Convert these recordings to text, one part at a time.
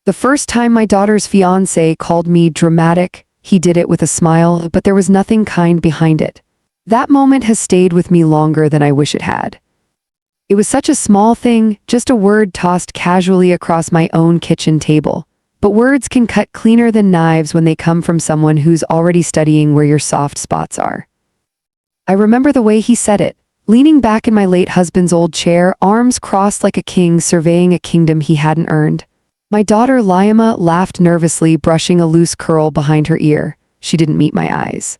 The first time my daughter's fiancé called me dramatic, he did it with a smile, but there was nothing kind behind it. That moment has stayed with me longer than I wish it had. It was such a small thing, just a word tossed casually across my own kitchen table. But words can cut cleaner than knives when they come from someone who's already studying where your soft spots are. I remember the way he said it, leaning back in my late husband's old chair, arms crossed like a king surveying a kingdom he hadn't earned. My daughter Lyama laughed nervously, brushing a loose curl behind her ear. She didn't meet my eyes.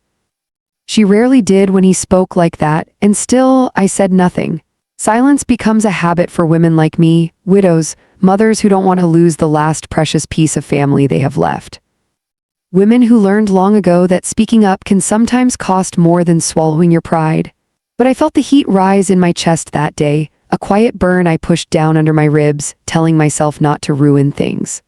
She rarely did when he spoke like that, and still I said nothing. Silence becomes a habit for women like me, widows, mothers who don't want to lose the last precious piece of family they have left. Women who learned long ago that speaking up can sometimes cost more than swallowing your pride. But I felt the heat rise in my chest that day, a quiet burn I pushed down under my ribs, telling myself not to ruin things.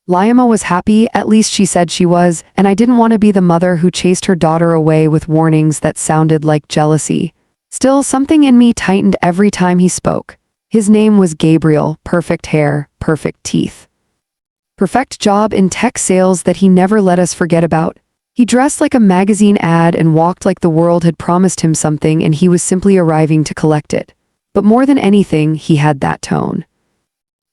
Lyama was happy, at least she said she was, and I didn't want to be the mother who chased her daughter away with warnings that sounded like jealousy. Still, something in me tightened every time he spoke. His name was Gabriel, perfect hair, perfect teeth. Perfect job in tech sales that he never let us forget about. He dressed like a magazine ad and walked like the world had promised him something and he was simply arriving to collect it. But more than anything, he had that tone.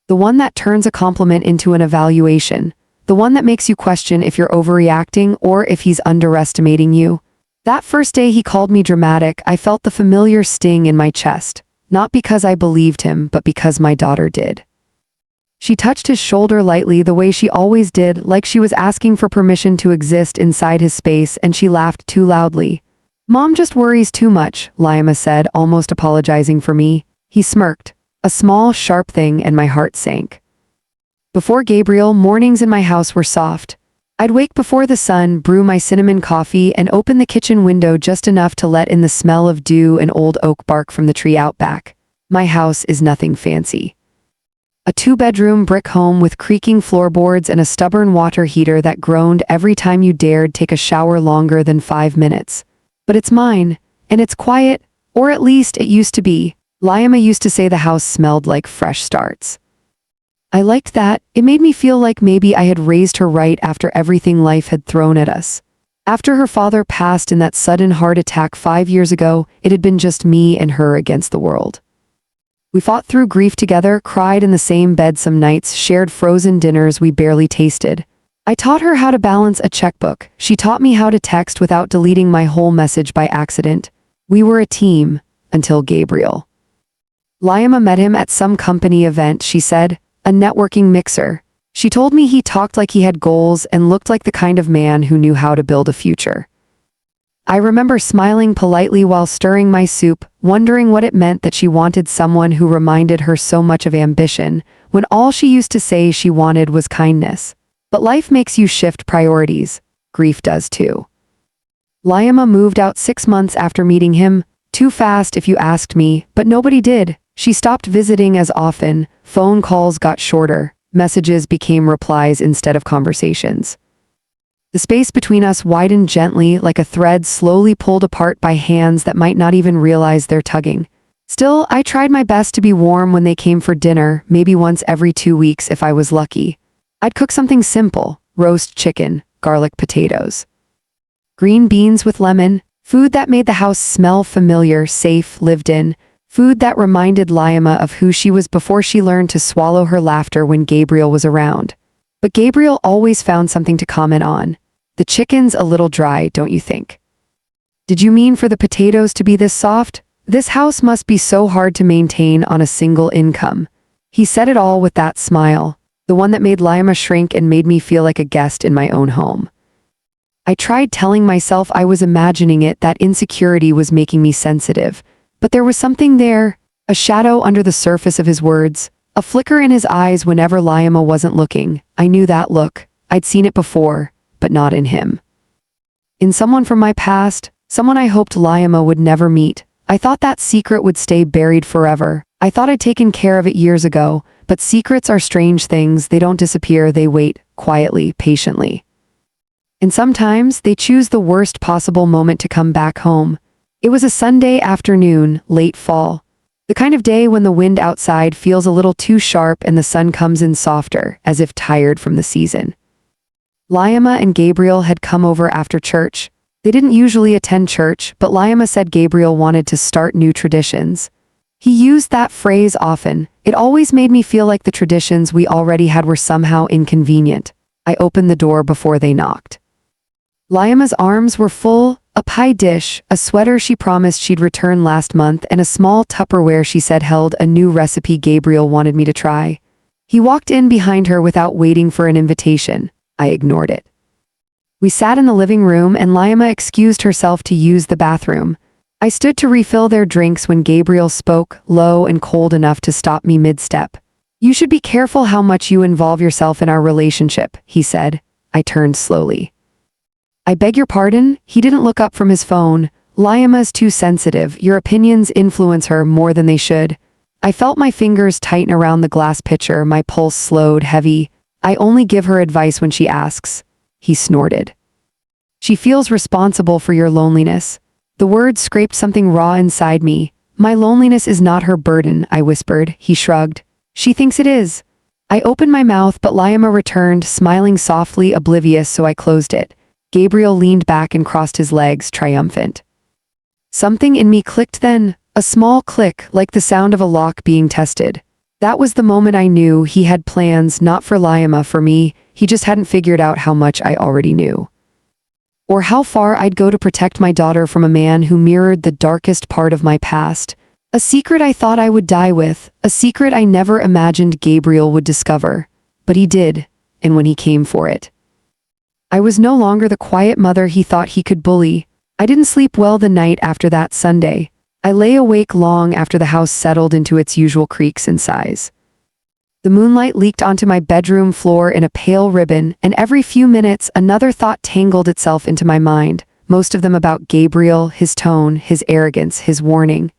The one that turns a compliment into an evaluation. The one that makes you question if you're overreacting or if he's underestimating you. That first day he called me dramatic, I felt the familiar sting in my chest, not because I believed him, but because my daughter did. She touched his shoulder lightly the way she always did, like she was asking for permission to exist inside his space, and she laughed too loudly. "Mom just worries too much," Lyama said, almost apologizing for me. He smirked, a small, sharp thing, and my heart sank. Before Gabriel, mornings in my house were soft. I'd wake before the sun, brew my cinnamon coffee, and open the kitchen window just enough to let in the smell of dew and old oak bark from the tree out back. My house is nothing fancy. A two-bedroom brick home with creaking floorboards and a stubborn water heater that groaned every time you dared take a shower longer than 5 minutes. But it's mine, and it's quiet, or at least it used to be. Lyama used to say the house smelled like fresh starts. I liked that. It made me feel like maybe I had raised her right after everything life had thrown at us. After her father passed in that sudden heart attack 5 years ago, it had been just me and her against the world. We fought through grief together, cried in the same bed some nights, shared frozen dinners we barely tasted. I taught her how to balance a checkbook. She taught me how to text without deleting my whole message by accident. We were a team, until Gabriel. Lyama met him at some company event, she said. A networking mixer. She told me he talked like he had goals and looked like the kind of man who knew how to build a future. I remember smiling politely while stirring my soup, wondering what it meant that she wanted someone who reminded her so much of ambition, when all she used to say she wanted was kindness. But life makes you shift priorities. Grief does too. Lyama moved out 6 months after meeting him. Too fast if you asked me, but nobody did. She stopped visiting as often, phone calls got shorter, messages became replies instead of conversations. The space between us widened gently, like a thread slowly pulled apart by hands that might not even realize they're tugging. Still, I tried my best to be warm when they came for dinner, maybe once every 2 weeks if I was lucky. I'd cook something simple, roast chicken, garlic potatoes. Green beans with lemon, food that made the house smell familiar, safe, lived in. Food that reminded Lyama of who she was before she learned to swallow her laughter when Gabriel was around. But Gabriel always found something to comment on. "The chicken's a little dry, don't you think?" "Did you mean for the potatoes to be this soft? This house must be so hard to maintain on a single income." He said it all with that smile, the one that made Lyama shrink and made me feel like a guest in my own home. I tried telling myself I was imagining it, that insecurity was making me sensitive. But there was something there, a shadow under the surface of his words, a flicker in his eyes whenever Lyama wasn't looking. I knew that look. I'd seen it before, but not in him. In someone from my past, someone I hoped Lyama would never meet. I thought that secret would stay buried forever. I thought I'd taken care of it years ago, but secrets are strange things. They don't disappear, they wait, quietly, patiently. And sometimes they choose the worst possible moment to come back home. It was a Sunday afternoon, late fall. The kind of day when the wind outside feels a little too sharp and the sun comes in softer, as if tired from the season. Lima and Gabriel had come over after church. They didn't usually attend church, but Lima said Gabriel wanted to start new traditions. He used that phrase often. It always made me feel like the traditions we already had were somehow inconvenient. I opened the door before they knocked. Lima's arms were full, a pie dish, a sweater she promised she'd return last month, and a small Tupperware she said held a new recipe Gabriel wanted me to try. He walked in behind her without waiting for an invitation. I ignored it. We sat in the living room and Lima excused herself to use the bathroom. I stood to refill their drinks when Gabriel spoke, low and cold enough to stop me mid-step. "You should be careful how much you involve yourself in our relationship," he said. I turned slowly. "I beg your pardon?" He didn't look up from his phone. "Lima's too sensitive. Your opinions influence her more than they should." I felt my fingers tighten around the glass pitcher, my pulse slowed, heavy. "I only give her advice when she asks." He snorted. "She feels responsible for your loneliness." The words scraped something raw inside me. "My loneliness is not her burden," I whispered. He shrugged. "She thinks it is." I opened my mouth, but Lima returned, smiling softly, oblivious, so I closed it. Gabriel leaned back and crossed his legs, triumphant. Something in me clicked then, a small click, like the sound of a lock being tested. That was the moment I knew he had plans, not for Lima, for me. He just hadn't figured out how much I already knew. Or how far I'd go to protect my daughter from a man who mirrored the darkest part of my past. A secret I thought I would die with, a secret I never imagined Gabriel would discover. But he did, and when he came for it. I was no longer the quiet mother he thought he could bully. I didn't sleep well the night after that Sunday. I lay awake long after the house settled into its usual creaks and sighs. The moonlight leaked onto my bedroom floor in a pale ribbon, and every few minutes another thought tangled itself into my mind, most of them about Gabriel, his tone, his arrogance, his warning.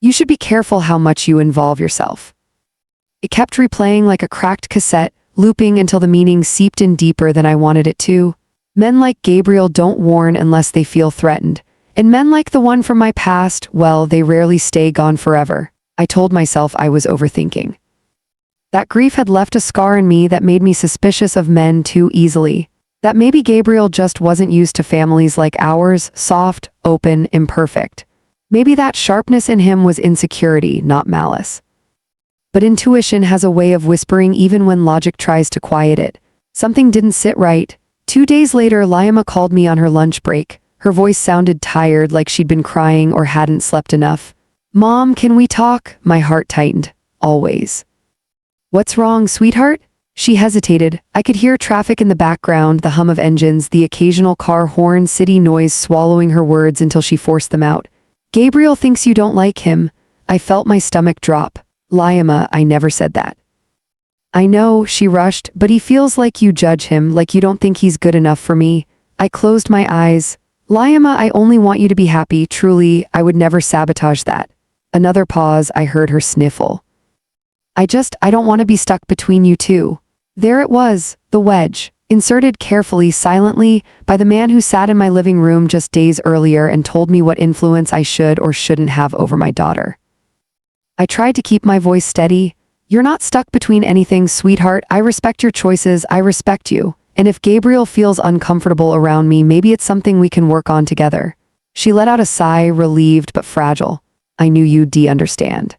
"You should be careful how much you involve yourself." It kept replaying like a cracked cassette, looping until the meaning seeped in deeper than I wanted it to. Men like Gabriel don't warn unless they feel threatened. And men like the one from my past, well, they rarely stay gone forever. I told myself I was overthinking. That grief had left a scar in me that made me suspicious of men too easily. That maybe Gabriel just wasn't used to families like ours, soft, open, imperfect. Maybe that sharpness in him was insecurity, not malice. But intuition has a way of whispering even when logic tries to quiet it. Something didn't sit right. 2 days later, Lima called me on her lunch break. Her voice sounded tired, like she'd been crying or hadn't slept enough. "Mom, can we talk?" My heart tightened. Always. "What's wrong, sweetheart?" She hesitated. I could hear traffic in the background, the hum of engines, the occasional car horn, city noise swallowing her words until she forced them out. "Gabriel thinks you don't like him." I felt my stomach drop. "Lima, I never said that." "I know," she rushed, "but he feels like you judge him, like you don't think he's good enough for me." I closed my eyes. "Lima, I only want you to be happy, truly, I would never sabotage that." Another pause, I heard her sniffle. I don't want to be stuck between you two." There it was, the wedge, inserted carefully, silently, by the man who sat in my living room just days earlier and told me what influence I should or shouldn't have over my daughter. I tried to keep my voice steady. "You're not stuck between anything, sweetheart. I respect your choices, I respect you. And if Gabriel feels uncomfortable around me, maybe it's something we can work on together." She let out a sigh, relieved but fragile. "I knew you'd understand."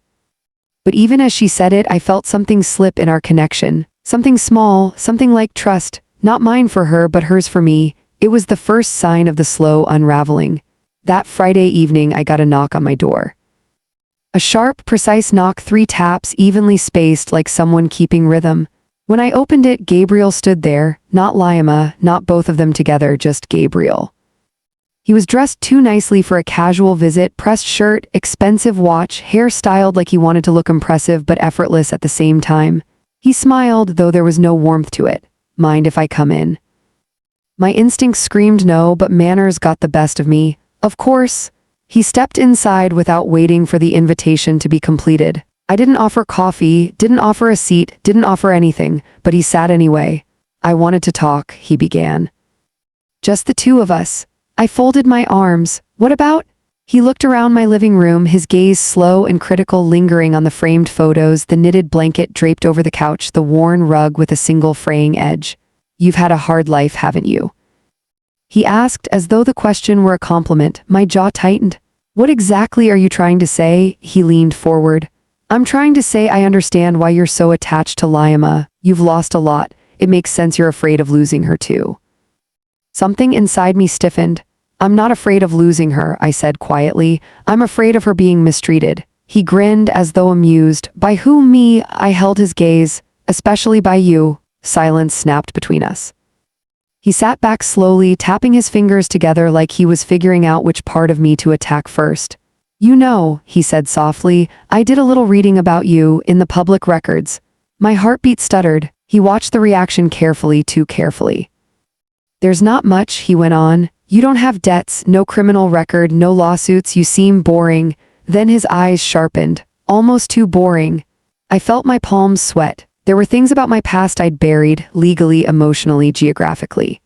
But even as she said it, I felt something slip in our connection. Something small, something like trust, not mine for her, but hers for me. It was the first sign of the slow unraveling. That Friday evening, I got a knock on my door. A sharp, precise knock, 3 taps, evenly spaced, like someone keeping rhythm. When I opened it, Gabriel stood there, not Lima, not both of them together, just Gabriel. He was dressed too nicely for a casual visit, pressed shirt, expensive watch, hair styled like he wanted to look impressive but effortless at the same time. He smiled, though there was no warmth to it. "Mind if I come in?" My instincts screamed no, but manners got the best of me. "Of course." He stepped inside without waiting for the invitation to be completed. I didn't offer coffee, didn't offer a seat, didn't offer anything, but he sat anyway. "I wanted to talk," he began. "Just the two of us." I folded my arms. "What about?" He looked around my living room, his gaze slow and critical, lingering on the framed photos, the knitted blanket draped over the couch, the worn rug with a single fraying edge. "You've had a hard life, haven't you?" He asked, as though the question were a compliment. My jaw tightened. "What exactly are you trying to say?" He leaned forward. "I'm trying to say I understand why you're so attached to Lima. You've lost a lot. It makes sense you're afraid of losing her too." Something inside me stiffened. "I'm not afraid of losing her," I said quietly. "I'm afraid of her being mistreated." He grinned as though amused. "By whom, me?" I held his gaze. "Especially by you." Silence snapped between us. He sat back slowly, tapping his fingers together like he was figuring out which part of me to attack first. "You know," he said softly, "I did a little reading about you in the public records." My heartbeat stuttered. He watched the reaction carefully, too carefully. "There's not much," he went on. "You don't have debts, no criminal record, no lawsuits, you seem boring." Then his eyes sharpened. "Almost too boring." I felt my palms sweat. There were things about my past I'd buried, legally, emotionally, geographically.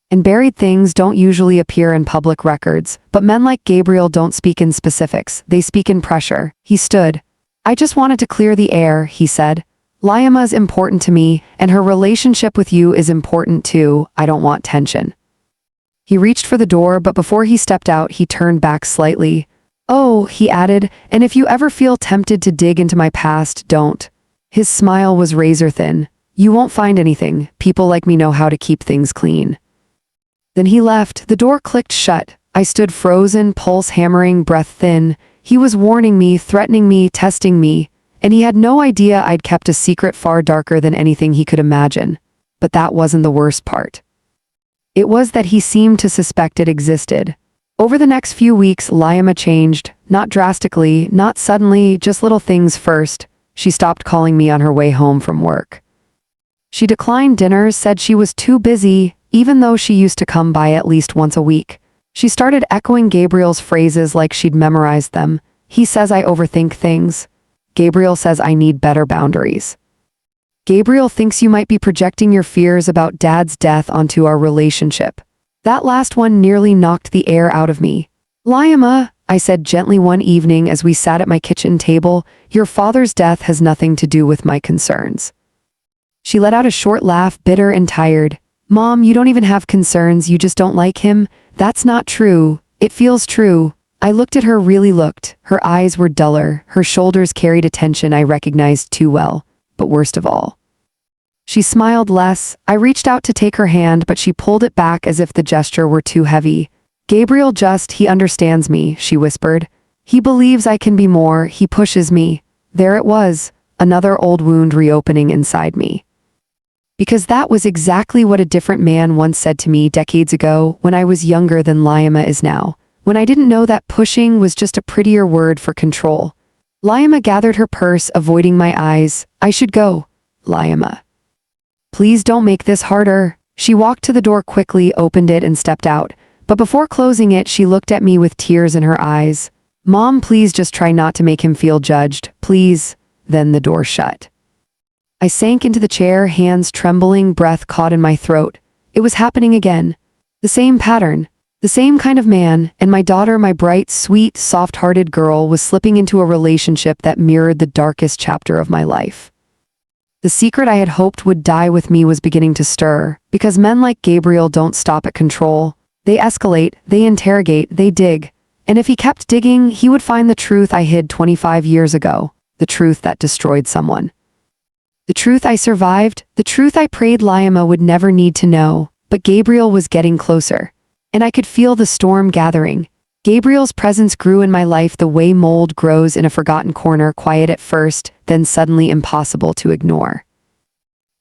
And buried things don't usually appear in public records, but men like Gabriel don't speak in specifics, they speak in pressure. He stood. "I just wanted to clear the air," he said. "Liama's important to me, and her relationship with you is important too. I don't want tension." He reached for the door, but before he stepped out, he turned back slightly. "Oh," he added, "and if you ever feel tempted to dig into my past, don't." His smile was razor thin. "You won't find anything. People like me know how to keep things clean." Then he left. The door clicked shut. I stood frozen, pulse hammering, breath thin. He was warning me, threatening me, testing me, and he had no idea I'd kept a secret far darker than anything he could imagine. But that wasn't the worst part. It was that he seemed to suspect it existed. Over the next few weeks, Liama changed. Not drastically, not suddenly, just little things first. She stopped calling me on her way home from work. She declined dinners, said she was too busy, even though she used to come by at least once a week. She started echoing Gabriel's phrases like she'd memorized them. "He says I overthink things." "Gabriel says I need better boundaries." "Gabriel thinks you might be projecting your fears about Dad's death onto our relationship." That last one nearly knocked the air out of me. "Liama," I said gently one evening as we sat at my kitchen table, "your father's death has nothing to do with my concerns." She let out a short laugh, bitter and tired. "Mom, you don't even have concerns, you just don't like him." "That's not true. It feels true." I looked at her, really looked. Her eyes were duller, her shoulders carried a tension I recognized too well. But worst of all, she smiled less. I reached out to take her hand, but she pulled it back as if the gesture were too heavy. "Gabriel he understands me," she whispered. "He believes I can be more, he pushes me." There it was, another old wound reopening inside me. Because that was exactly what a different man once said to me decades ago, when I was younger than Liama is now, when I didn't know that pushing was just a prettier word for control. Liama gathered her purse, avoiding my eyes. "I should go." "Liama, please don't make this harder." She walked to the door quickly, opened it and stepped out. But before closing it, she looked at me with tears in her eyes. "Mom, please just try not to make him feel judged, please." Then the door shut. I sank into the chair, hands trembling, breath caught in my throat. It was happening again. The same pattern. The same kind of man, and my daughter, my bright, sweet, soft-hearted girl, was slipping into a relationship that mirrored the darkest chapter of my life. The secret I had hoped would die with me was beginning to stir, because men like Gabriel don't stop at control. They escalate, they interrogate, they dig. And if he kept digging, he would find the truth I hid 25 years ago, the truth that destroyed someone. The truth I survived, the truth I prayed Liama would never need to know, but Gabriel was getting closer. And I could feel the storm gathering. Gabriel's presence grew in my life the way mold grows in a forgotten corner, quiet at first, then suddenly impossible to ignore.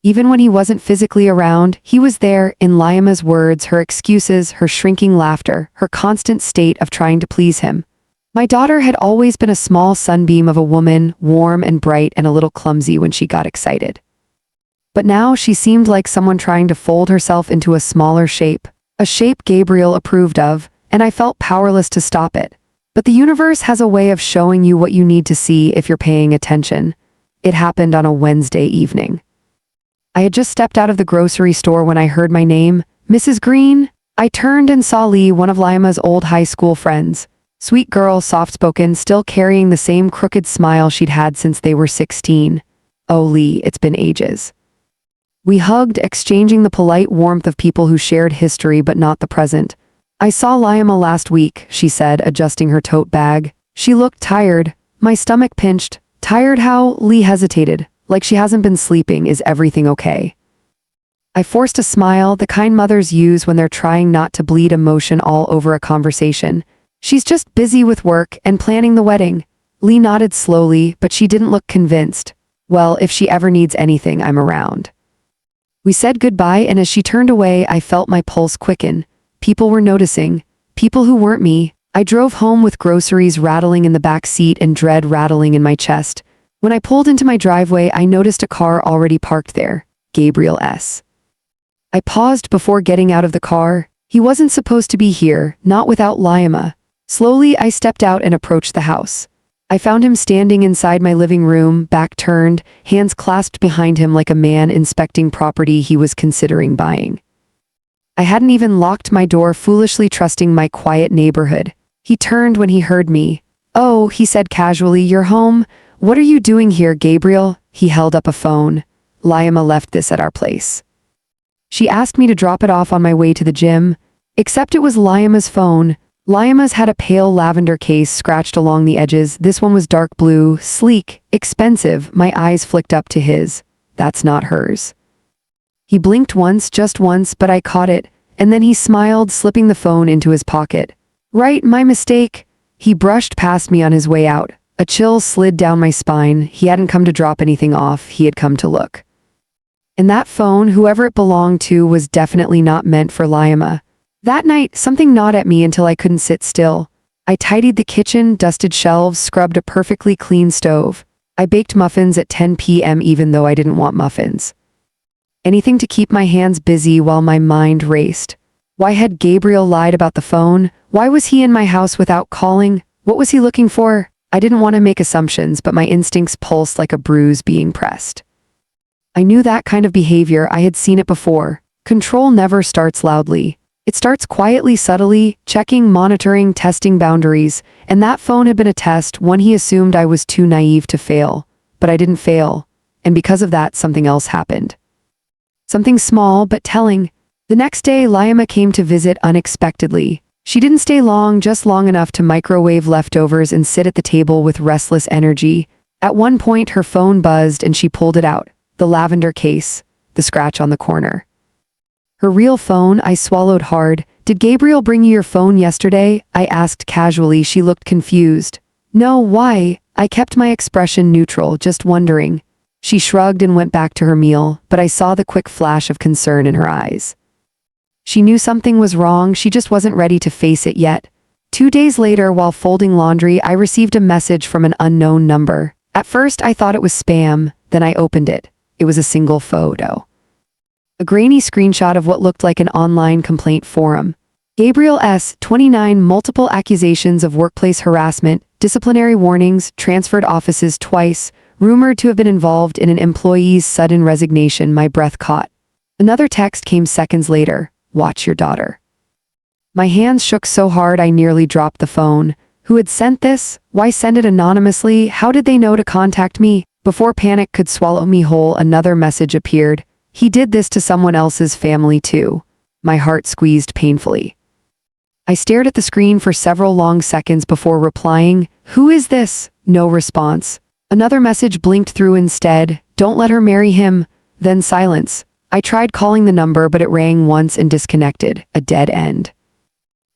Even when he wasn't physically around, he was there, in Liama's words, her excuses, her shrinking laughter, her constant state of trying to please him. My daughter had always been a small sunbeam of a woman, warm and bright and a little clumsy when she got excited. But now she seemed like someone trying to fold herself into a smaller shape, a shape Gabriel approved of, and I felt powerless to stop it. But the universe has a way of showing you what you need to see if you're paying attention. It happened on a Wednesday evening. I had just stepped out of the grocery store when I heard my name, "Mrs. Green." I turned and saw Lee, one of Liama's old high school friends. Sweet girl, soft-spoken, still carrying the same crooked smile she'd had since they were 16. Oh, Lee, it's been ages. We hugged, exchanging the polite warmth of people who shared history but not the present. I saw Lima last week, she said, adjusting her tote bag. She looked tired. My stomach pinched. Tired how? Lee hesitated. Like she hasn't been sleeping. Is everything okay? I forced a smile, the kind mothers use when they're trying not to bleed emotion all over a conversation. She's just busy with work and planning the wedding. Lee nodded slowly, but she didn't look convinced. Well, if she ever needs anything, I'm around. We said goodbye, and as she turned away, I felt my pulse quicken. People were noticing. People who weren't me. I drove home with groceries rattling in the back seat and dread rattling in my chest. When I pulled into my driveway, I noticed a car already parked there. Gabriel S. I paused before getting out of the car. He wasn't supposed to be here, not without Lima. Slowly, I stepped out and approached the house. I found him standing inside my living room, back turned, hands clasped behind him like a man inspecting property he was considering buying. I hadn't even locked my door, foolishly trusting my quiet neighborhood. He turned when he heard me. Oh, he said casually, you're home? What are you doing here, Gabriel? He held up a phone. Lima left this at our place. She asked me to drop it off on my way to the gym. Except it was Lima's phone. Lima's had a pale lavender case scratched along the edges. This one was dark blue, sleek, expensive. My eyes flicked up to his. That's not hers. He blinked once, just once, but I caught it, and then he smiled, slipping the phone into his pocket. Right, my mistake. He brushed past me on his way out. A chill slid down my spine. He hadn't come to drop anything off, he had come to look. And that phone, whoever it belonged to, was definitely not meant for Lima. That night, something gnawed at me until I couldn't sit still. I tidied the kitchen, dusted shelves, scrubbed a perfectly clean stove. I baked muffins at 10 p.m. even though I didn't want muffins. Anything to keep my hands busy while my mind raced. Why had Gabriel lied about the phone? Why was he in my house without calling? What was he looking for? I didn't want to make assumptions, but my instincts pulsed like a bruise being pressed. I knew that kind of behavior. I had seen it before. Control never starts loudly. It starts quietly, subtly, checking, monitoring, testing boundaries, and that phone had been a test, one he assumed I was too naive to fail. But I didn't fail, and because of that, something else happened. Something small but telling. The next day, Lima came to visit unexpectedly. She didn't stay long, just long enough to microwave leftovers and sit at the table with restless energy. At one point, her phone buzzed and she pulled it out. The lavender case, the scratch on the corner. Her real phone. I swallowed hard. Did Gabriel bring you your phone yesterday? I asked casually. She looked confused. No, why? I kept my expression neutral, just wondering. She shrugged and went back to her meal, but I saw the quick flash of concern in her eyes. She knew something was wrong, she just wasn't ready to face it yet. 2 days later, while folding laundry, I received a message from an unknown number. At first, I thought it was spam, then I opened it. It was a single photo. A grainy screenshot of what looked like an online complaint forum. Gabriel S., 29, multiple accusations of workplace harassment, disciplinary warnings, transferred offices twice, rumored to have been involved in an employee's sudden resignation. My breath caught. Another text came seconds later. Watch your daughter. My hands shook so hard I nearly dropped the phone. Who had sent this? Why send it anonymously? How did they know to contact me? Before panic could swallow me whole, another message appeared. He did this to someone else's family too. My heart squeezed painfully. I stared at the screen for several long seconds before replying. Who is this? No response. Another message blinked through instead. Don't let her marry him. Then silence. I tried calling the number, but it rang once and disconnected. A dead end.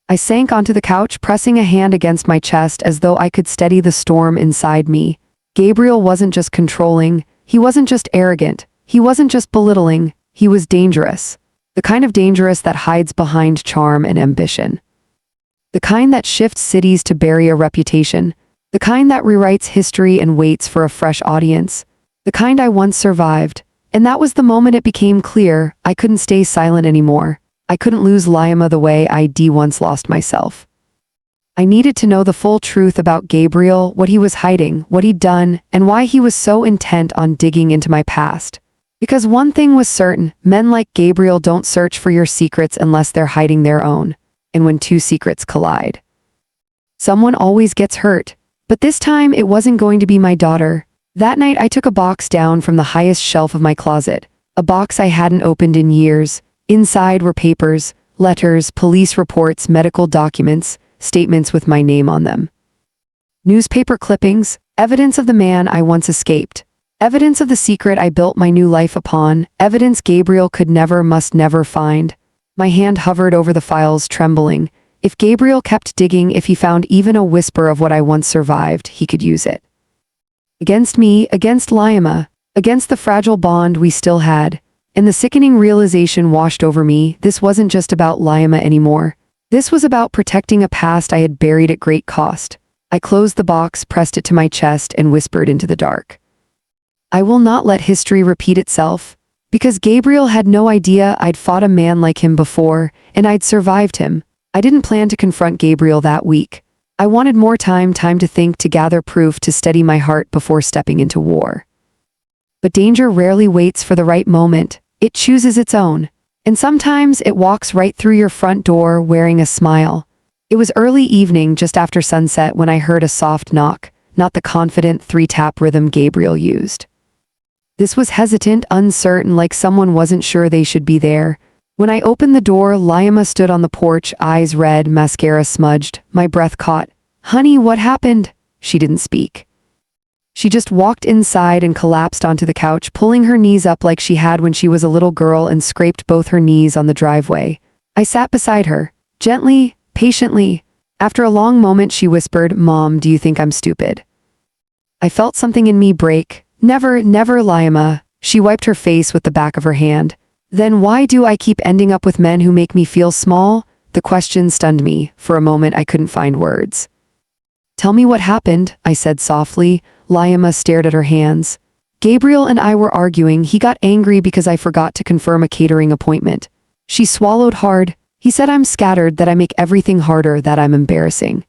I sank onto the couch, pressing a hand against my chest as though I could steady the storm inside me. Gabriel wasn't just controlling. He wasn't just arrogant. He wasn't just belittling. He was dangerous. The kind of dangerous that hides behind charm and ambition. The kind that shifts cities to bury a reputation. The kind that rewrites history and waits for a fresh audience. The kind I once survived. And that was the moment it became clear I couldn't stay silent anymore. I couldn't lose Lima the way I'd once lost myself. I needed to know the full truth about Gabriel, what he was hiding, what he'd done, and why he was so intent on digging into my past. Because one thing was certain, men like Gabriel don't search for your secrets unless they're hiding their own. And when two secrets collide, Someone always gets hurt. But this time it wasn't going to be my daughter. That night I took a box down from the highest shelf of my closet. A box I hadn't opened in years. Inside were papers, letters, police reports, medical documents, statements with my name on them. Newspaper clippings, evidence of the man I once escaped. Evidence of the secret I built my new life upon, evidence Gabriel could never, must never find. My hand hovered over the files, trembling. If Gabriel kept digging, if he found even a whisper of what I once survived, he could use it. Against me, against Lyama, against the fragile bond we still had. And the sickening realization washed over me, this wasn't just about Lyama anymore. This was about protecting a past I had buried at great cost. I closed the box, pressed it to my chest, and whispered into the dark. I will not let history repeat itself. Because Gabriel had no idea I'd fought a man like him before, and I'd survived him. I didn't plan to confront Gabriel that week. I wanted more time to think, to gather proof, to steady my heart before stepping into war. But danger rarely waits for the right moment. It chooses its own. And sometimes it walks right through your front door wearing a smile. It was early evening, just after sunset, when I heard a soft knock, not the confident 3-tap rhythm Gabriel used. This was hesitant, uncertain, like someone wasn't sure they should be there. When I opened the door, Lyama stood on the porch, eyes red, mascara smudged. My breath caught. "Honey, what happened?" She didn't speak. She just walked inside and collapsed onto the couch, pulling her knees up like she had when she was a little girl, and scraped both her knees on the driveway. I sat beside her, gently, patiently. After a long moment, she whispered, "Mom, do you think I'm stupid?" I felt something in me break. "Never, never, Lyama." She wiped her face with the back of her hand. "Then why do I keep ending up with men who make me feel small?" The question stunned me. For a moment I couldn't find words. "Tell me what happened," I said softly. Lyama stared at her hands. "Gabriel and I were arguing. He got angry because I forgot to confirm a catering appointment." She swallowed hard. "He said I'm scattered, that I make everything harder, that I'm embarrassing."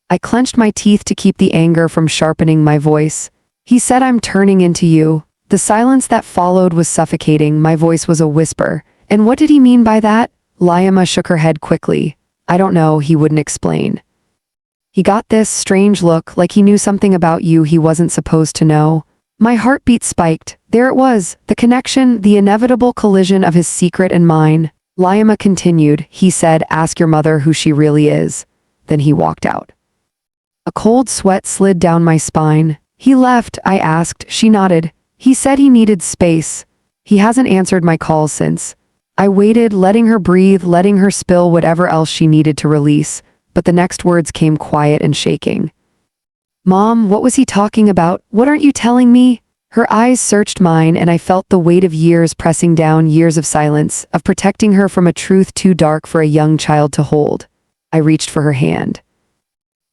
I clenched my teeth to keep the anger from sharpening my voice. "He said I'm turning into you." The silence that followed was suffocating. My voice was a whisper. "And what did he mean by that?" Lyama shook her head quickly. "I don't know," he wouldn't explain. He got this strange look, like he knew something about you he wasn't supposed to know. My heartbeat spiked. There it was, the connection, the inevitable collision of his secret and mine. Lyama continued. "He said, ask your mother who she really is." Then he walked out. A cold sweat slid down my spine. "He left?" I asked. She nodded. "He said he needed space. He hasn't answered my calls since." I waited, letting her breathe, letting her spill whatever else she needed to release, but the next words came quiet and shaking. "Mom, what was he talking about? What aren't you telling me?" Her eyes searched mine, and I felt the weight of years pressing down, years of silence, of protecting her from a truth too dark for a young child to hold. I reached for her hand.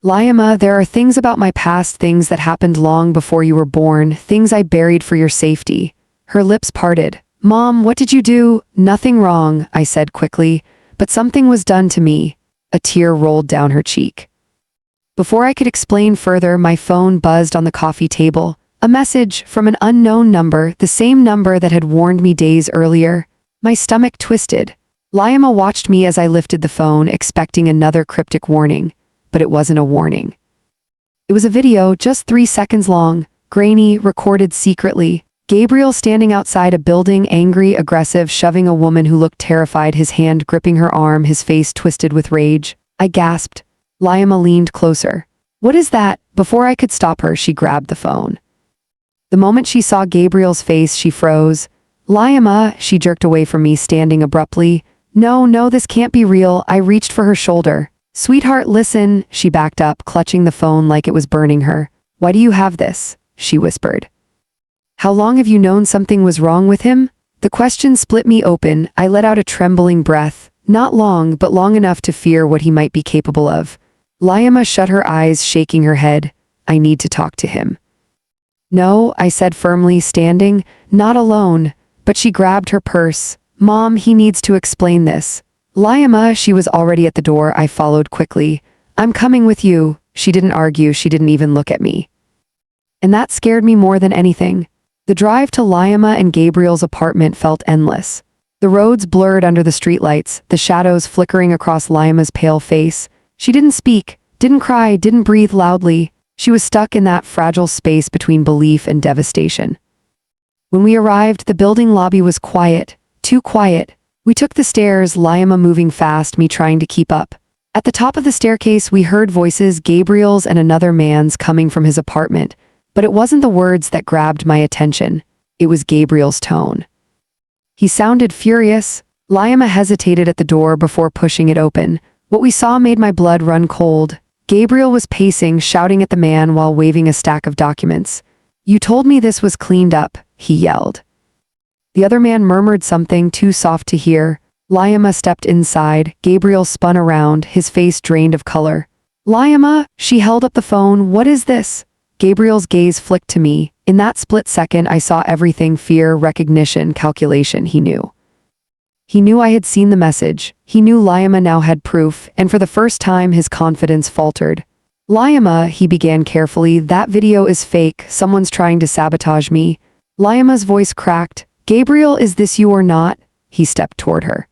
"Lyama, there are things about my past, things that happened long before you were born, things I buried for your safety." Her lips parted. "Mom, what did you do?" "Nothing wrong," I said quickly, "but something was done to me." A tear rolled down her cheek. Before I could explain further, my phone buzzed on the coffee table. A message from an unknown number, the same number that had warned me days earlier. My stomach twisted. Lyama watched me as I lifted the phone, expecting another cryptic warning. But it wasn't a warning. It was a video, just 3 seconds long, grainy, recorded secretly. Gabriel standing outside a building, angry, aggressive, shoving a woman who looked terrified, his hand gripping her arm, his face twisted with rage. I gasped. Lyama leaned closer. "What is that?" Before I could stop her, she grabbed the phone. The moment she saw Gabriel's face, she froze. "Lyama," she jerked away from me, standing abruptly. No, this can't be real." I reached for her shoulder. "Sweetheart, listen." She backed up, clutching the phone like it was burning her. "Why do you have this?" she whispered. "How long have you known something was wrong with him?" The question split me open. I let out a trembling breath. Not long, but long enough to fear what he might be capable of. Lyama shut her eyes, shaking her head. "I need to talk to him." "No," I said firmly, standing. "Not alone." But she grabbed her purse. "Mom, he needs to explain this." Lyama, she was already at the door. I followed quickly. "I'm coming with you." She didn't argue, she didn't even look at me. And that scared me more than anything. The drive to Lyama and Gabriel's apartment felt endless. The roads blurred under the streetlights, the shadows flickering across Lyama's pale face. She didn't speak, Didn't cry, didn't breathe loudly. She was stuck in that fragile space between belief and devastation. When we arrived, the building lobby was quiet, too quiet. We took the stairs, Liama moving fast, me trying to keep up. At the top of the staircase, we heard voices, Gabriel's and another man's, coming from his apartment. But it wasn't the words that grabbed my attention. It was Gabriel's tone. He sounded furious. Liama hesitated at the door before pushing it open. What we saw made my blood run cold. Gabriel was pacing, shouting at the man while waving a stack of documents. "You told me this was cleaned up," he yelled. The other man murmured something too soft to hear. Liama stepped inside. Gabriel spun around, his face drained of color. "Liama," she held up the phone. "What is this?" Gabriel's gaze flicked to me. In that split second, I saw everything: fear, recognition, calculation. He knew. He knew I had seen the message. He knew Liama now had proof, and for the first time his confidence faltered. "Liama," he began carefully, "that video is fake. Someone's trying to sabotage me." Liama's voice cracked. "Gabriel, is this you or not?" He stepped toward her.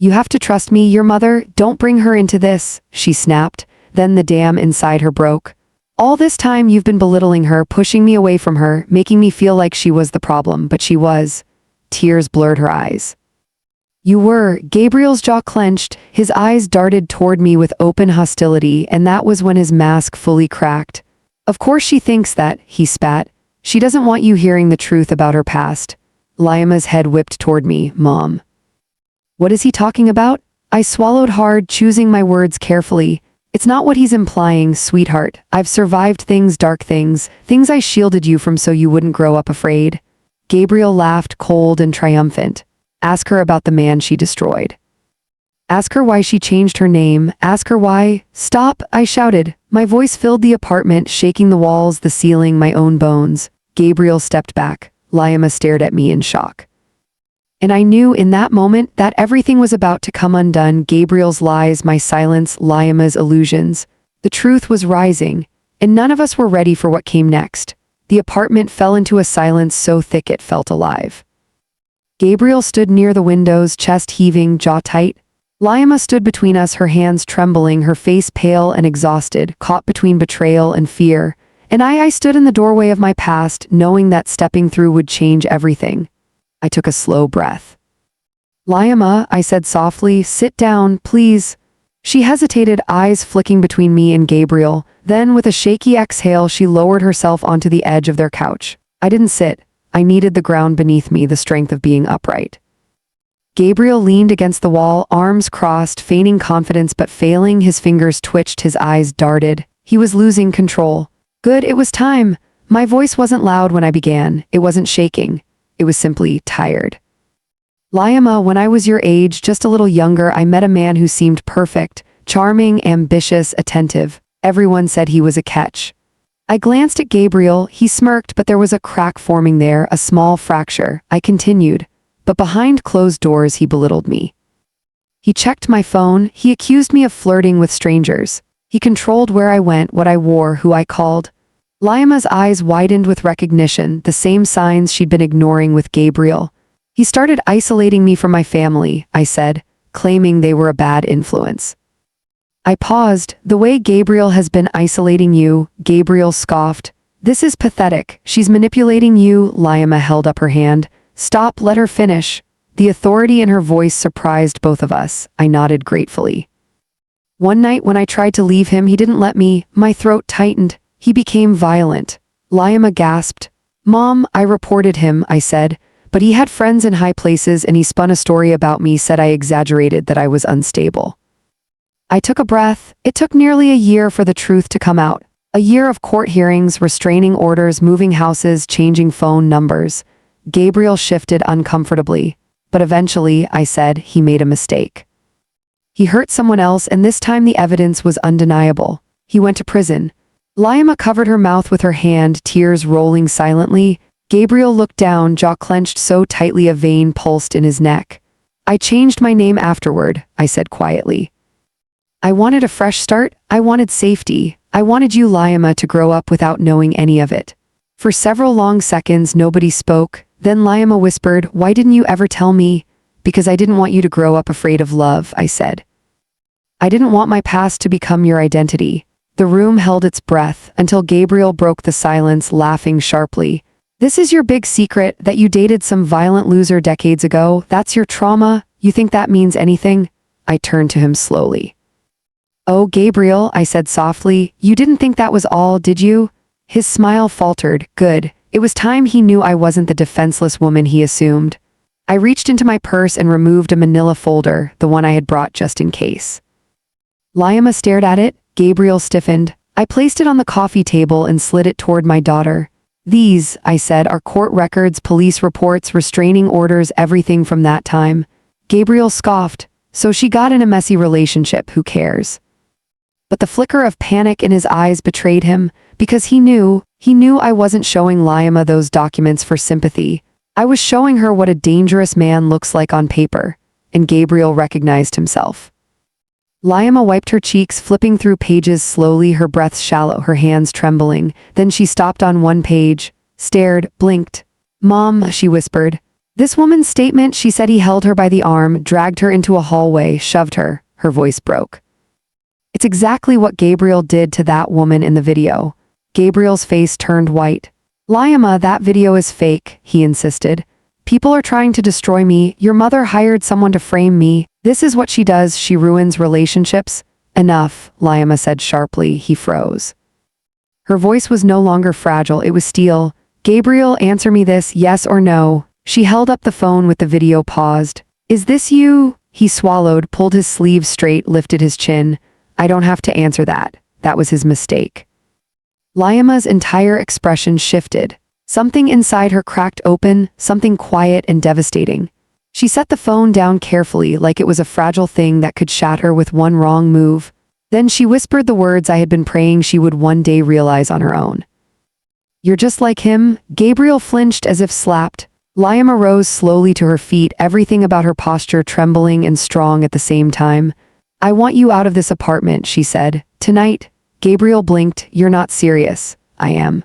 "You have to trust me, your mother. Don't bring her into this," she snapped. Then the dam inside her broke. "All this time you've been belittling her, pushing me away from her, making me feel like she was the problem, but she was." Tears blurred her eyes. "You were." Gabriel's jaw clenched, his eyes darted toward me with open hostility, and that was when his mask fully cracked. "Of course she thinks that," he spat. "She doesn't want you hearing the truth about her past." Liama's head whipped toward me. "Mom." "What is he talking about?" I swallowed hard, choosing my words carefully. "It's not what he's implying, sweetheart. I've survived things, dark things, things I shielded you from so you wouldn't grow up afraid." Gabriel laughed, cold and triumphant. "Ask her about the man she destroyed. Ask her why she changed her name. Ask her why—" "Stop," I shouted. My voice filled the apartment, shaking the walls, the ceiling, my own bones. Gabriel stepped back. Liama stared at me in shock. And I knew in that moment that everything was about to come undone. Gabriel's lies, my silence, Liama's illusions. The truth was rising, and none of us were ready for what came next. The apartment fell into a silence so thick it felt alive. Gabriel stood near the windows, chest heaving, jaw tight. Liama stood between us, her hands trembling, her face pale and exhausted, caught between betrayal and fear. And I stood in the doorway of my past, knowing that stepping through would change everything. I took a slow breath. "Liama," I said softly, "sit down, please." She hesitated, eyes flicking between me and Gabriel. Then, with a shaky exhale, she lowered herself onto the edge of their couch. I didn't sit. I needed the ground beneath me, the strength of being upright. Gabriel leaned against the wall, arms crossed, feigning confidence but failing. His fingers twitched, his eyes darted. He was losing control. "Good, it was time." My voice wasn't loud when I began. It wasn't shaking. It was simply tired. "Liama, when I was your age, just a little younger, I met a man who seemed perfect, charming, ambitious, attentive. Everyone said he was a catch." I glanced at Gabriel. He smirked, but there was a crack forming there, a small fracture. I continued. "But behind closed doors, he belittled me. He checked my phone. He accused me of flirting with strangers. He controlled where I went, what I wore, who I called." Liama's eyes widened with recognition, the same signs she'd been ignoring with Gabriel. "He started isolating me from my family," I said, claiming they were a bad influence. I paused. "The way Gabriel has been isolating you," Gabriel scoffed. "This is pathetic. She's manipulating you." Liama held up her hand. "Stop, let her finish." The authority in her voice surprised both of us. I nodded gratefully. "One night when I tried to leave him, he didn't let me." My throat tightened. "He became violent." Liama gasped. "Mom, I reported him," I said. "But he had friends in high places and he spun a story about me, said I exaggerated, that I was unstable." I took a breath. It took nearly a year for the truth to come out. A year of court hearings, restraining orders, moving houses, changing phone numbers. Gabriel shifted uncomfortably. But eventually, I said, he made a mistake. He hurt someone else, and this time the evidence was undeniable. He went to prison. Liama covered her mouth with her hand, tears rolling silently. Gabriel looked down, jaw clenched so tightly a vein pulsed in his neck. "I changed my name afterward," I said quietly. "I wanted a fresh start. I wanted safety. I wanted you, Liama, to grow up without knowing any of it." For several long seconds, nobody spoke. Then Liama whispered, "Why didn't you ever tell me?" "Because I didn't want you to grow up afraid of love," I said. I didn't want my past to become your identity. The room held its breath until Gabriel broke the silence, laughing sharply. This is your big secret, that you dated some violent loser decades ago? That's your trauma? You think that means anything? I turned to him slowly. Oh, Gabriel, I said softly, you didn't think that was all, did you? His smile faltered. Good. It was time he knew I wasn't the defenseless woman he assumed. I reached into my purse and removed a manila folder, the one I had brought just in case. Laiama stared at it. Gabriel stiffened. I placed it on the coffee table and slid it toward my daughter. These, I said, are court records, police reports, restraining orders, everything from that time. Gabriel scoffed. So she got in a messy relationship, who cares? But the flicker of panic in his eyes betrayed him, because he knew I wasn't showing Laiama those documents for sympathy. I was showing her what a dangerous man looks like on paper, and Gabriel recognized himself. Laiama wiped her cheeks, flipping through pages slowly, her breath shallow, her hands trembling. Then she stopped on one page, stared, blinked. Mom, she whispered. This woman's statement, she said. He held her by the arm, dragged her into a hallway, shoved her. Her voice broke. It's exactly what Gabriel did to that woman in the video. Gabriel's face turned white. Laiama, that video is fake, he insisted. People are trying to destroy me. Your mother hired someone to frame me. This is what she does. She ruins relationships. Enough, Laiama said sharply. He froze. Her voice was no longer fragile, it was steel. Gabriel, answer me this, yes or no. She held up the phone with the video paused. Is this you? He swallowed, pulled his sleeve straight, lifted his chin. I don't have to answer that. That was his mistake. Laiama's entire expression shifted. Something inside her cracked open, something quiet and devastating. She set the phone down carefully, like it was a fragile thing that could shatter with one wrong move. Then she whispered the words I had been praying she would one day realize on her own. You're just like him. Gabriel flinched as if slapped. Laiama rose slowly to her feet, everything about her posture trembling and strong at the same time. I want you out of this apartment, she said. Tonight. Gabriel blinked. You're not serious. I am.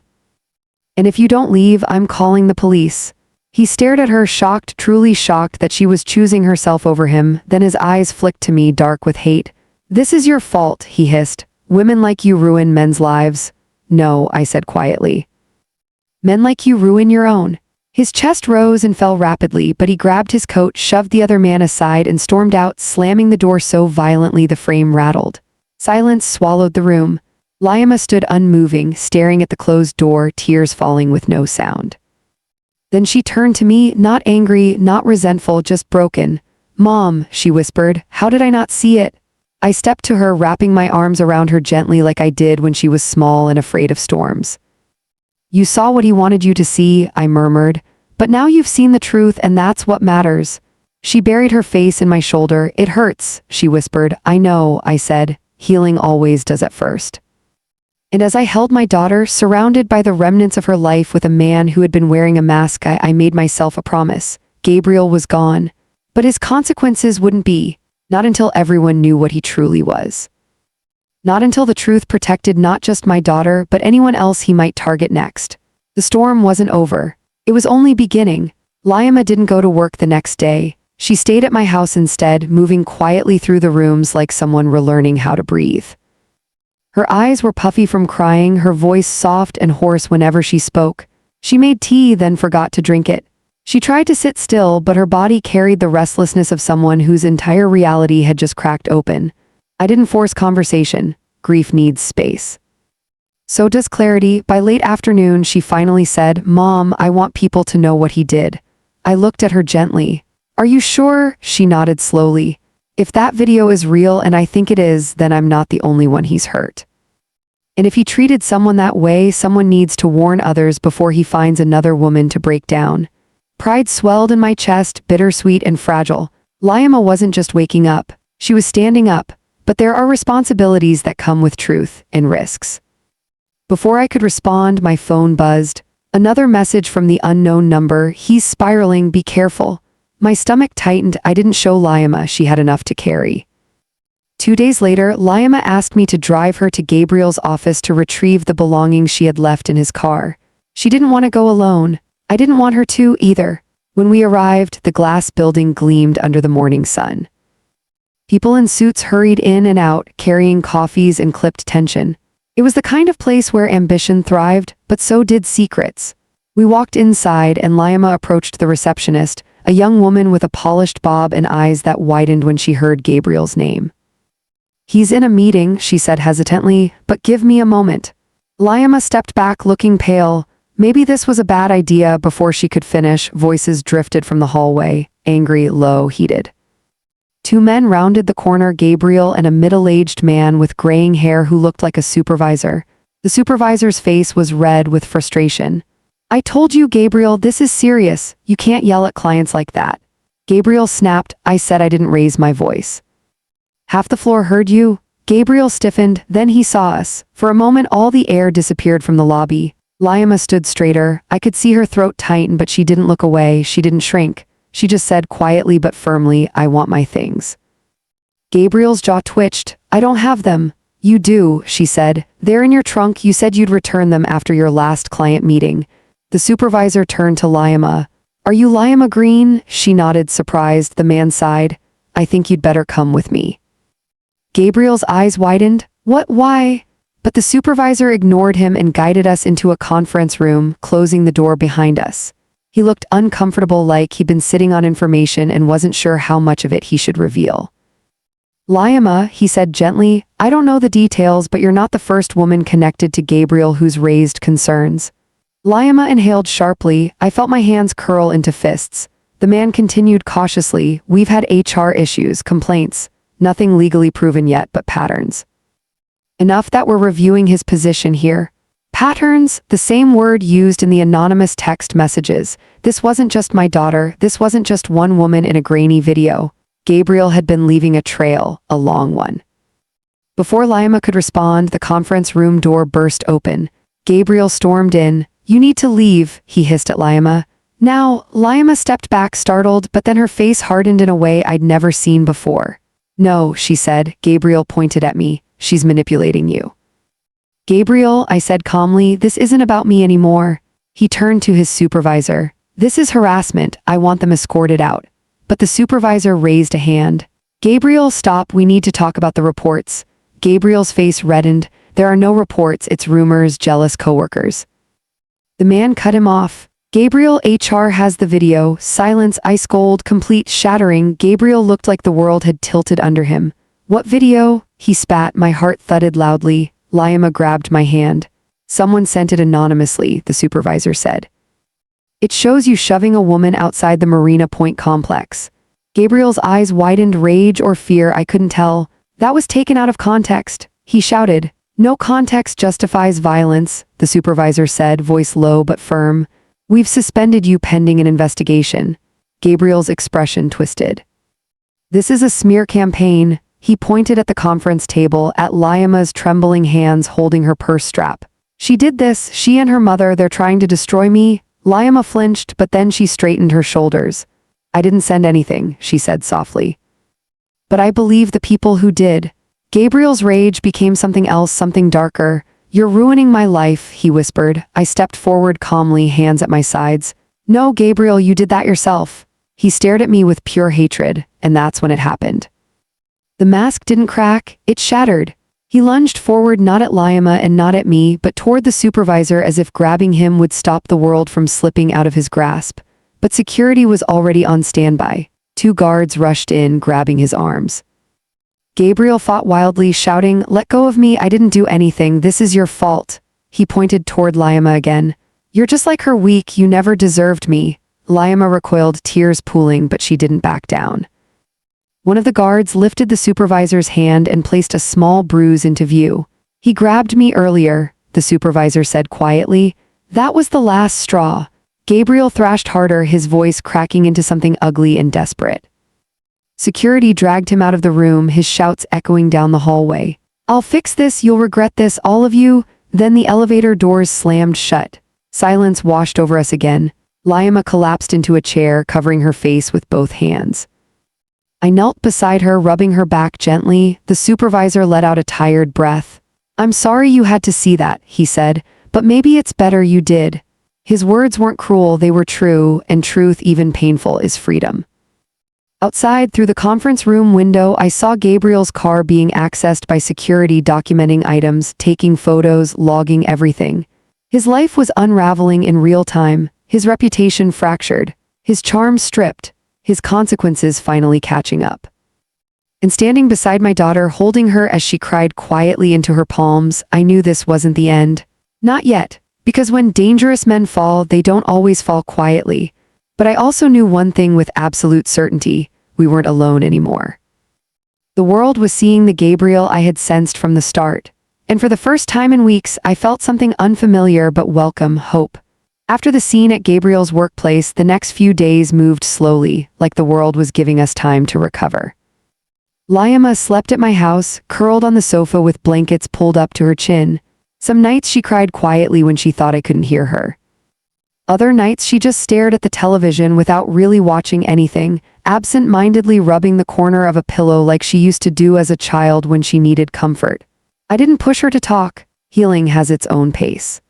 And if you don't leave, I'm calling the police. He stared at her, shocked, truly shocked that she was choosing herself over him. Then his eyes flicked to me, dark with hate. This is your fault, he hissed. Women like you ruin men's lives. No, I said quietly. Men like you ruin your own. His chest rose and fell rapidly, but he grabbed his coat, shoved the other man aside, and stormed out, slamming the door so violently the frame rattled. Silence swallowed the room. Laiama stood unmoving, staring at the closed door, tears falling with no sound. Then she turned to me, not angry, not resentful, just broken. Mom, she whispered, how did I not see it? I stepped to her, wrapping my arms around her gently like I did when she was small and afraid of storms. You saw what he wanted you to see, I murmured, but now you've seen the truth and that's what matters. She buried her face in my shoulder. It hurts, she whispered. I know, I said. Healing always does at first. And as I held my daughter, surrounded by the remnants of her life with a man who had been wearing a mask, I made myself a promise. Gabriel was gone, but his consequences wouldn't be, not until everyone knew what he truly was. Not until the truth protected not just my daughter, but anyone else he might target next. The storm wasn't over. It was only beginning. Laiama didn't go to work the next day. She stayed at my house instead, moving quietly through the rooms like someone relearning how to breathe. Her eyes were puffy from crying, her voice soft and hoarse whenever she spoke. She made tea, then forgot to drink it. She tried to sit still, but her body carried the restlessness of someone whose entire reality had just cracked open. I didn't force conversation. Grief needs space. So does clarity. By late afternoon, she finally said, Mom, I want people to know what he did. I looked at her gently. Are you sure? She nodded slowly. If that video is real, and I think it is, then I'm not the only one he's hurt. And if he treated someone that way, someone needs to warn others before he finds another woman to break down. Pride swelled in my chest, bittersweet and fragile. Laiama wasn't just waking up. She was standing up. But there are responsibilities that come with truth and risks. Before I could respond, my phone buzzed. Another message from the unknown number. He's spiraling, be careful. My stomach tightened. I didn't show Laiama she had enough to carry. 2 days later, Laiama asked me to drive her to Gabriel's office to retrieve the belongings she had left in his car. She didn't want to go alone. I didn't want her to either. When we arrived, the glass building gleamed under the morning sun. People in suits hurried in and out, carrying coffees and clipped tension. It was the kind of place where ambition thrived, but so did secrets. We walked inside and Lima approached the receptionist, a young woman with a polished bob and eyes that widened when she heard Gabriel's name. "He's in a meeting," she said hesitantly, "but give me a moment." Lima stepped back looking pale. Maybe this was a bad idea. Before she could finish, voices drifted from the hallway, angry, low, heated. Two men rounded the corner, Gabriel and a middle-aged man with graying hair who looked like a supervisor. The supervisor's face was red with frustration. "I told you, Gabriel, this is serious. You can't yell at clients like that." Gabriel snapped. "I said I didn't raise my voice." "Half the floor heard you." Gabriel stiffened, then he saw us. For a moment all the air disappeared from the lobby. Lima stood straighter. I could see her throat tighten, but she didn't look away, she didn't shrink. She just said quietly but firmly, "I want my things." Gabriel's jaw twitched. "I don't have them." "You do," she said. "They're in your trunk. You said you'd return them after your last client meeting." The supervisor turned to Lima. "Are you Lima Green?" She nodded, surprised. The man sighed. "I think you'd better come with me." Gabriel's eyes widened. "What? Why?" But the supervisor ignored him and guided us into a conference room, closing the door behind us. He looked uncomfortable, like he'd been sitting on information and wasn't sure how much of it he should reveal. "Lima," he said gently, "I don't know the details, but you're not the first woman connected to Gabriel who's raised concerns." Lima inhaled sharply. I felt my hands curl into fists. The man continued cautiously, "We've had HR issues, complaints. Nothing legally proven yet, but patterns. Enough that we're reviewing his position here." Patterns, the same word used in the anonymous text messages. This wasn't just my daughter, this wasn't just one woman in a grainy video. Gabriel had been leaving a trail, a long one. Before Lima could respond, the conference room door burst open. Gabriel stormed in. "You need to leave," he hissed at Lima. Now, Lima stepped back startled, but then her face hardened in a way I'd never seen before. "No," she said. Gabriel pointed at me. "She's manipulating you." "Gabriel," I said calmly, "this isn't about me anymore." He turned to his supervisor. "This is harassment. I want them escorted out." But the supervisor raised a hand. "Gabriel, stop. We need to talk about the reports." Gabriel's face reddened. "There are no reports. It's rumors, jealous coworkers." The man cut him off. "Gabriel, HR has the video." Silence, ice cold, complete shattering. Gabriel looked like the world had tilted under him. "What video?" He spat. My heart thudded loudly. Lima grabbed my hand. "Someone sent it anonymously," the supervisor said. "It shows you shoving a woman outside the Marina Point complex." Gabriel's eyes widened. Rage or fear, I couldn't tell. "That was taken out of context," he shouted. "No context justifies violence," the supervisor said, voice low but firm. "We've suspended you pending an investigation." Gabriel's expression twisted. "This is a smear campaign." He pointed at the conference table, at Lima's trembling hands holding her purse strap. "She did this, she and her mother, they're trying to destroy me." Lima flinched, but then she straightened her shoulders. "I didn't send anything," she said softly. "But I believe the people who did." Gabriel's rage became something else, something darker. "You're ruining my life," he whispered. I stepped forward calmly, hands at my sides. "No, Gabriel, you did that yourself." He stared at me with pure hatred, and that's when it happened. The mask didn't crack, it shattered. He lunged forward, not at Lima and not at me, but toward the supervisor, as if grabbing him would stop the world from slipping out of his grasp. But security was already on standby. 2 guards rushed in, grabbing his arms. Gabriel fought wildly, shouting, "Let go of me, I didn't do anything, this is your fault." He pointed toward Lima again. "You're just like her, weak, you never deserved me." Lima recoiled, tears pooling, but she didn't back down. One of the guards lifted the supervisor's hand and placed a small bruise into view. "He grabbed me earlier," the supervisor said quietly. "That was the last straw." Gabriel thrashed harder, his voice cracking into something ugly and desperate. Security dragged him out of the room, his shouts echoing down the hallway. "I'll fix this, you'll regret this, all of you." Then the elevator doors slammed shut. Silence washed over us again. Lima collapsed into a chair, covering her face with both hands. I knelt beside her, rubbing her back gently. The supervisor let out a tired breath. "I'm sorry you had to see that," he said, "but maybe it's better you did." His words weren't cruel, they were true, and truth, even painful, is freedom. Outside, through the conference room window, I saw Gabriel's car being accessed by security, documenting items, taking photos, logging everything. His life was unraveling in real time, his reputation fractured, his charm stripped, his consequences finally catching up. And standing beside my daughter, holding her as she cried quietly into her palms, I knew this wasn't the end. Not yet, because when dangerous men fall, they don't always fall quietly. But I also knew one thing with absolute certainty: we weren't alone anymore. The world was seeing the Gabriel I had sensed from the start. And for the first time in weeks, I felt something unfamiliar but welcome: hope. After the scene at Gabriel's workplace, the next few days moved slowly, like the world was giving us time to recover. Liama slept at my house, curled on the sofa with blankets pulled up to her chin. Some nights she cried quietly when she thought I couldn't hear her. Other nights she just stared at the television without really watching anything, absent-mindedly rubbing the corner of a pillow like she used to do as a child when she needed comfort. I didn't push her to talk. Healing has its own pace.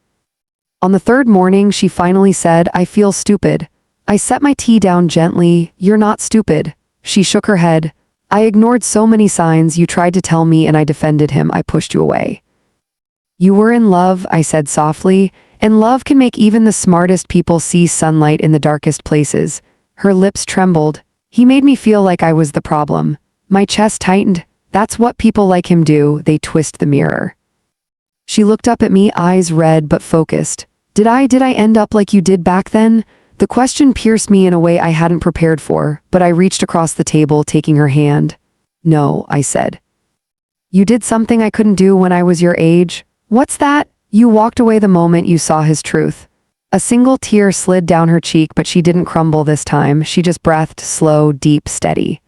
On the third morning, she finally said, "I feel stupid." I set my tea down gently. "You're not stupid." She shook her head. "I ignored so many signs. You tried to tell me and I defended him. I pushed you away." "You were in love," I said softly, "and love can make even the smartest people see sunlight in the darkest places." Her lips trembled. "He made me feel like I was the problem." My chest tightened. "That's what people like him do, they twist the mirror." She looked up at me, eyes red but focused. Did I end up like you did back then?" The question pierced me in a way I hadn't prepared for, but I reached across the table, taking her hand. "No," I said. "You did something I couldn't do when I was your age." "What's that?" "You walked away the moment you saw his truth." A single tear slid down her cheek, but she didn't crumble this time. She just breathed, slow, deep, steady.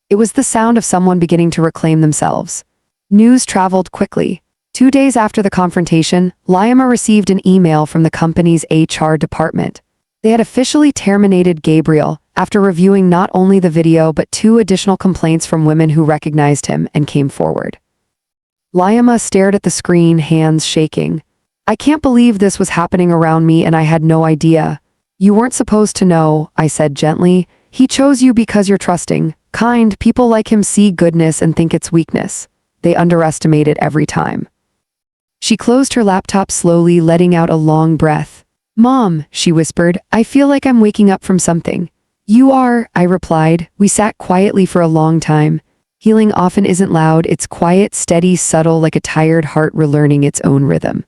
It was the sound of someone beginning to reclaim themselves. News traveled quickly. 2 days after the confrontation, Liama received an email from the company's HR department. They had officially terminated Gabriel after reviewing not only the video but 2 additional complaints from women who recognized him and came forward. Liama stared at the screen, hands shaking. "I can't believe this was happening around me and I had no idea." "You weren't supposed to know," I said gently. "He chose you because you're trusting, kind. People like him see goodness and think it's weakness. They underestimate it every time." She closed her laptop slowly, letting out a long breath. "Mom," she whispered, "I feel like I'm waking up from something." "You are," I replied. We sat quietly for a long time. Healing often isn't loud, it's quiet, steady, subtle, like a tired heart relearning its own rhythm.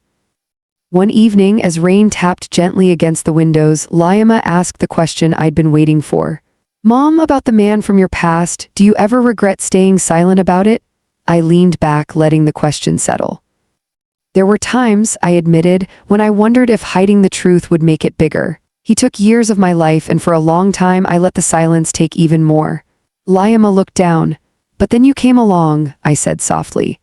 One evening, as rain tapped gently against the windows, Liama asked the question I'd been waiting for. "Mom, about the man from your past, do you ever regret staying silent about it?" I leaned back, letting the question settle. "There were times," I admitted, "when I wondered if hiding the truth would make it bigger. He took years of my life, and for a long time I let the silence take even more." Liama looked down. "But then you came along," I said softly.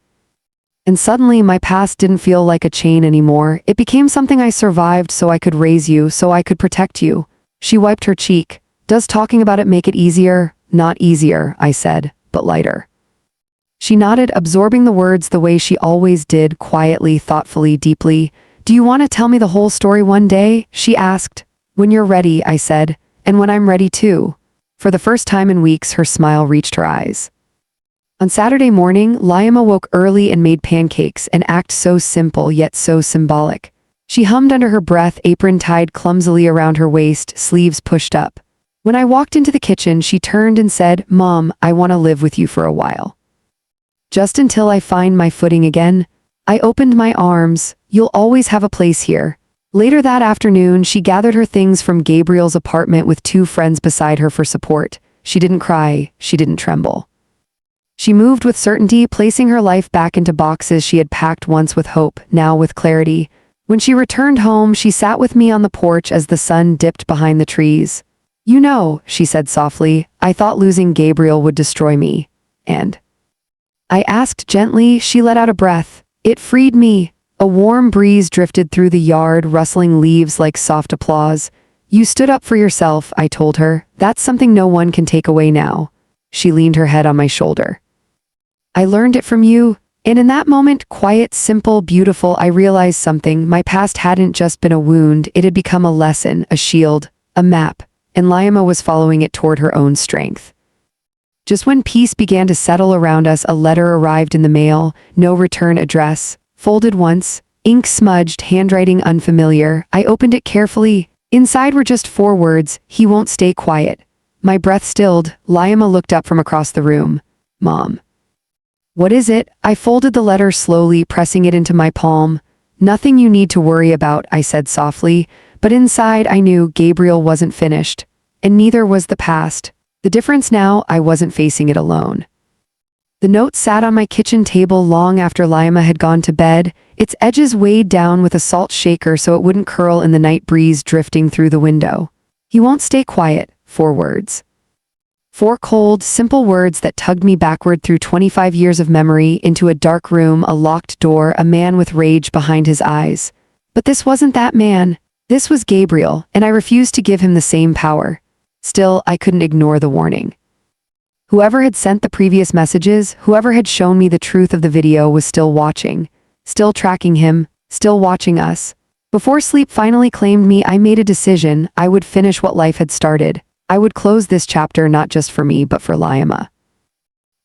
"And suddenly my past didn't feel like a chain anymore. It became something I survived so I could raise you, so I could protect you." She wiped her cheek. "Does talking about it make it easier?" "Not easier," I said, "but lighter." She nodded, absorbing the words the way she always did, quietly, thoughtfully, deeply. "Do you want to tell me the whole story one day?" she asked. "When you're ready," I said, "and when I'm ready too." For the first time in weeks, her smile reached her eyes. On Saturday morning, Liama woke early and made pancakes, an act so simple yet so symbolic. She hummed under her breath, apron tied clumsily around her waist, sleeves pushed up. When I walked into the kitchen, she turned and said, "Mom, I want to live with you for a while. Just until I find my footing again." I opened my arms. "You'll always have a place here." Later that afternoon, she gathered her things from Gabriel's apartment with 2 friends beside her for support. She didn't cry, she didn't tremble. She moved with certainty, placing her life back into boxes she had packed once with hope, now with clarity. When she returned home, she sat with me on the porch as the sun dipped behind the trees. "You know," she said softly, "I thought losing Gabriel would destroy me." And I asked gently. She let out a breath. It freed me. A warm breeze drifted through the yard, rustling leaves like soft applause. "You stood up for yourself," I told her. "That's something no one can take away now." She leaned her head on my shoulder. "I learned it from you." And in that moment, quiet, simple, beautiful, I realized something. My past hadn't just been a wound, it had become a lesson, a shield, a map, and Liama was following it toward her own strength. Just when peace began to settle around us, a letter arrived in the mail, no return address, folded once, ink smudged, handwriting unfamiliar. I opened it carefully. Inside were just 4 words, "He won't stay quiet." My breath stilled. Lima looked up from across the room. "Mom." "What is it?" I folded the letter slowly, pressing it into my palm. "Nothing you need to worry about," I said softly, but inside I knew Gabriel wasn't finished, and neither was the past. The difference now, I wasn't facing it alone. The note sat on my kitchen table long after Lima had gone to bed, its edges weighed down with a salt shaker so it wouldn't curl in the night breeze drifting through the window. "He won't stay quiet," 4 words. 4 cold, simple words that tugged me backward through 25 years of memory into a dark room, a locked door, a man with rage behind his eyes. But this wasn't that man. This was Gabriel, and I refused to give him the same power. Still, I couldn't ignore the warning. Whoever had sent the previous messages, whoever had shown me the truth of the video was still watching, still tracking him, still watching us. Before sleep finally claimed me, I made a decision. I would finish what life had started. I would close this chapter not just for me but for Lima.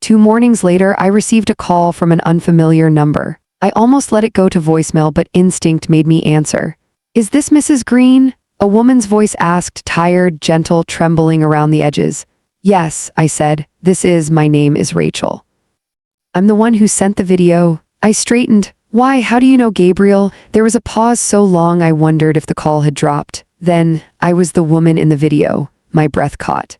2 mornings later, I received a call from an unfamiliar number. I almost let it go to voicemail, but instinct made me answer. "Is this Mrs. Green?" A woman's voice asked, tired, gentle, trembling around the edges. "Yes," I said. My name is Rachel. "I'm the one who sent the video." I straightened. "Why, how do you know Gabriel?" There was a pause so long I wondered if the call had dropped. Then, "I was the woman in the video." My breath caught.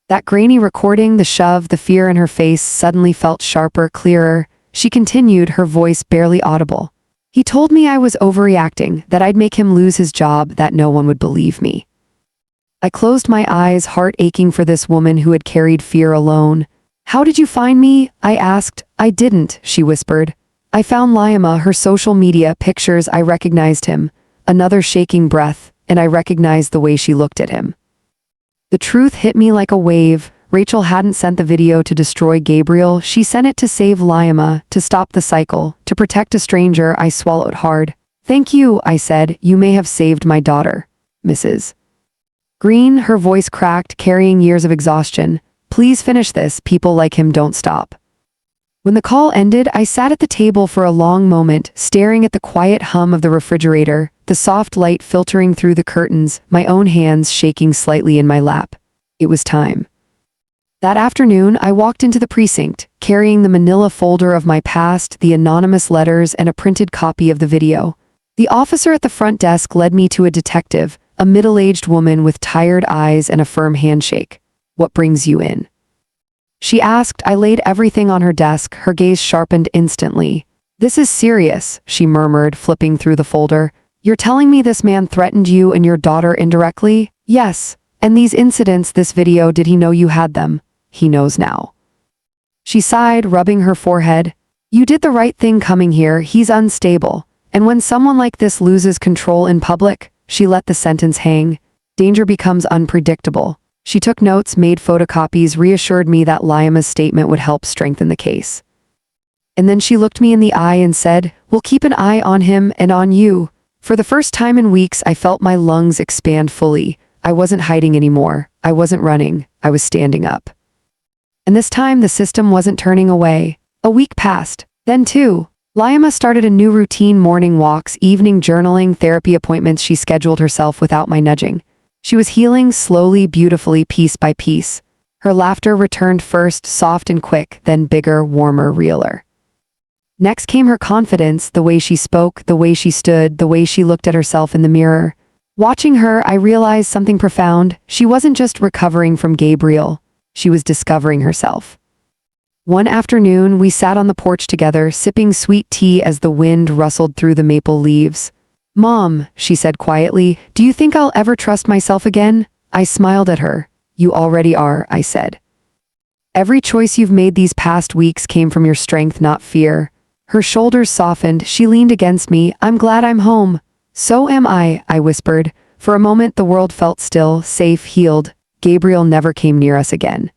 That grainy recording, the shove, the fear in her face suddenly felt sharper, clearer. She continued, her voice barely audible. "He told me I was overreacting, that I'd make him lose his job, that no one would believe me." I closed my eyes, heart aching for this woman who had carried fear alone. "How did you find me?" I asked. "I didn't," she whispered. "I found Lima, her social media pictures. I recognized him." Another shaking breath, and I recognized the way she looked at him. The truth hit me like a wave. Rachel hadn't sent the video to destroy Gabriel. She sent it to save Lima, to stop the cycle, to protect a stranger. I swallowed hard. "Thank you," I said. "You may have saved my daughter, Mrs. Green." Her voice cracked, carrying years of exhaustion. "Please finish this. People like him don't stop." When the call ended, I sat at the table for a long moment, staring at the quiet hum of the refrigerator, the soft light filtering through the curtains, my own hands shaking slightly in my lap. It was time. That afternoon, I walked into the precinct, carrying the manila folder of my past, the anonymous letters, and a printed copy of the video. The officer at the front desk led me to a detective, a middle-aged woman with tired eyes and a firm handshake. "What brings you in?" she asked. I laid everything on her desk, her gaze sharpened instantly. "This is serious," she murmured, flipping through the folder. "You're telling me this man threatened you and your daughter indirectly?" "Yes. And these incidents, this video, did he know you had them?" "He knows now." She sighed, rubbing her forehead. "You did the right thing coming here. He's unstable. And when someone like this loses control in public," she let the sentence hang, "danger becomes unpredictable." She took notes, made photocopies, reassured me that Lima's statement would help strengthen the case. And then she looked me in the eye and said, "We'll keep an eye on him and on you." For the first time in weeks, I felt my lungs expand fully. I wasn't hiding anymore. I wasn't running. I was standing up. And this time, the system wasn't turning away. A week passed. Then 2. Lima started a new routine: morning walks, evening journaling, therapy appointments. She scheduled herself without my nudging. She was healing slowly, beautifully, piece by piece. Her laughter returned first, soft and quick, then bigger, warmer, realer. Next came her confidence, the way she spoke, the way she stood, the way she looked at herself in the mirror. Watching her, I realized something profound. She wasn't just recovering from Gabriel. She was discovering herself. One afternoon, we sat on the porch together, sipping sweet tea as the wind rustled through the maple leaves. "Mom," she said quietly, "do you think I'll ever trust myself again?" I smiled at her. "You already are," I said. "Every choice you've made these past weeks came from your strength, not fear." Her shoulders softened. She leaned against me. "I'm glad I'm home." "So am I," I whispered. For a moment, the world felt still, safe, healed. Gabriel never came near us again.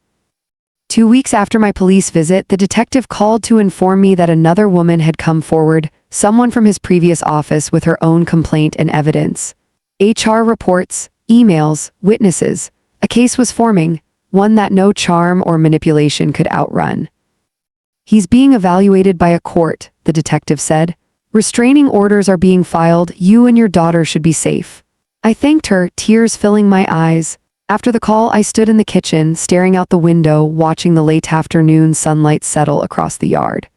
2 weeks after my police visit, the detective called to inform me that another woman had come forward, someone from his previous office, with her own complaint and evidence. HR reports, emails, witnesses. A case was forming. one that no charm or manipulation could outrun. He's being evaluated by a court, the detective said. Restraining orders are being filed. You and your daughter should be safe. I thanked her, tears filling my eyes. After the call, I stood in the kitchen, staring out the window, watching the late afternoon sunlight settle across the yard.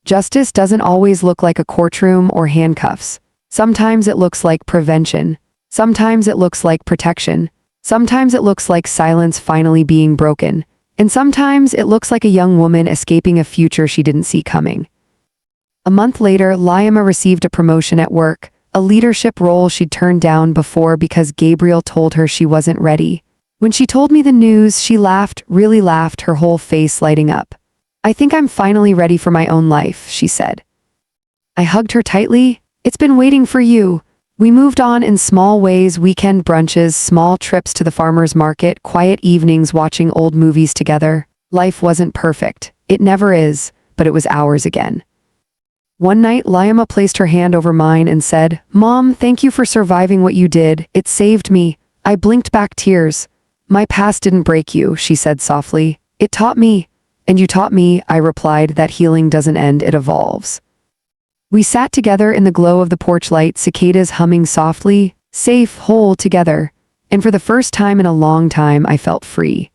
Justice doesn't always look like a courtroom or handcuffs. Sometimes it looks like prevention. Sometimes it looks like protection. Sometimes it looks like silence finally being broken. And sometimes it looks like a young woman escaping a future she didn't see coming. A month later, Liama received a promotion at work, a leadership role she'd turned down before because Gabriel told her she wasn't ready. When she told me the news, she laughed, really laughed, her whole face lighting up. I think I'm finally ready for my own life, she said. I hugged her tightly. It's been waiting for you. We moved on in small ways, weekend brunches, small trips to the farmer's market, quiet evenings watching old movies together. Life wasn't perfect. It never is, but it was ours again. One night, Liama placed her hand over mine and said, "Mom, thank you for surviving what you did. It saved me." I blinked back tears. "My past didn't break you," she said softly. "It taught me." "And you taught me," I replied, "that healing doesn't end, it evolves." We sat together in the glow of the porch light, cicadas humming softly, safe, whole together. And for the first time in a long time, I felt free.